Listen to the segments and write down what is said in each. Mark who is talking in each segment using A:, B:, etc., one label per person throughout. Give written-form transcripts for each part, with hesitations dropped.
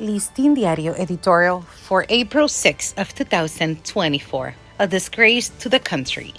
A: Listín Diario editorial for April 6 of 2024. A disgrace to the country.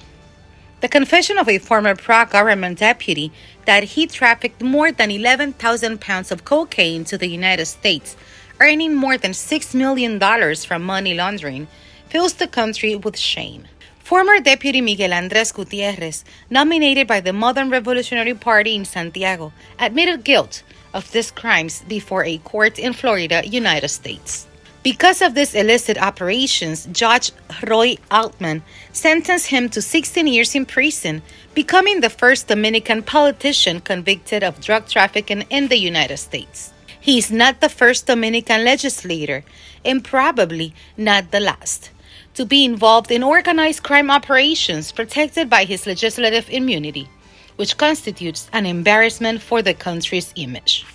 A: The confession of a former pro-government deputy that he trafficked more than 11,000 pounds of cocaine to the United States, earning more than $6 million from money laundering, fills the country with shame. Former Deputy Miguel Andrés Gutierrez, nominated by the Modern Revolutionary Party in Santiago, admitted guilt of these crimes before a court in Florida, United States. Because of these illicit operations, Judge Roy Altman sentenced him to 16 years in prison, becoming the first Dominican politician convicted of drug trafficking in the United States. He is not the first Dominican legislator, and probably not the last, to be involved in organized crime operations protected by his legislative immunity, which constitutes an embarrassment for the country's image.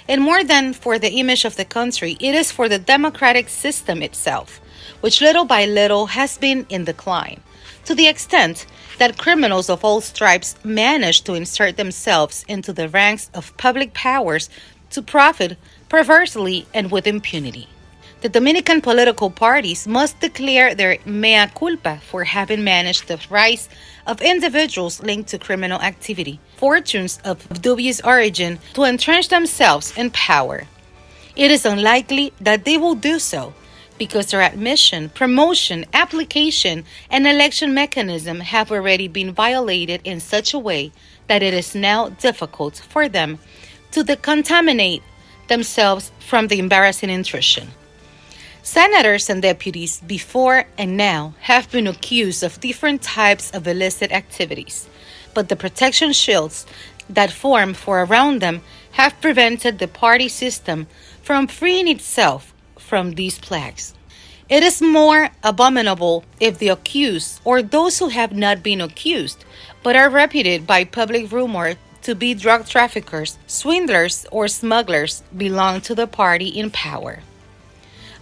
A: And more than for the image of the country, it is for the democratic system itself, which little by little has been in decline, to the extent that criminals of all stripes manage to insert themselves into the ranks of public powers to profit perversely and with impunity. The Dominican political parties must declare their mea culpa for having managed the rise of individuals linked to criminal activity, fortunes of dubious origin, to entrench themselves in power. It is unlikely that they will do so, because their admission, promotion, application, and election mechanism have already been violated in such a way that it is now difficult for them to decontaminate themselves from the embarrassing intrusion. Senators and deputies before and now have been accused of different types of illicit activities, but the protection shields that form for around them have prevented the party system from freeing itself from these plagues. It is more abominable if the accused, or those who have not been accused, but are reputed by public rumor to be drug traffickers, swindlers, or smugglers, belong to the party in power.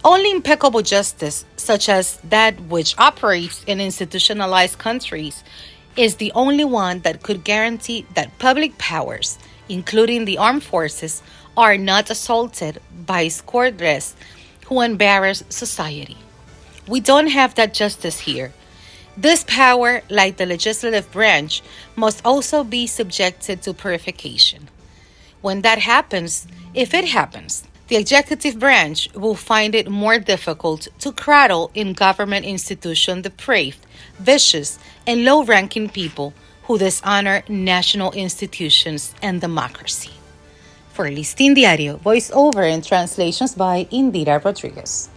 A: Only impeccable justice, such as that which operates in institutionalized countries, is the only one that could guarantee that public powers, including the armed forces, are not assaulted by scourges who embarrass society. We don't have that justice here. This power, like the legislative branch, must also be subjected to purification. When that happens, if it happens, the executive branch will find it more difficult to cradle in government institution depraved, vicious, and low-ranking people who dishonor national institutions and democracy. For Listín Diario, voiceover and translations by Indira Rodriguez.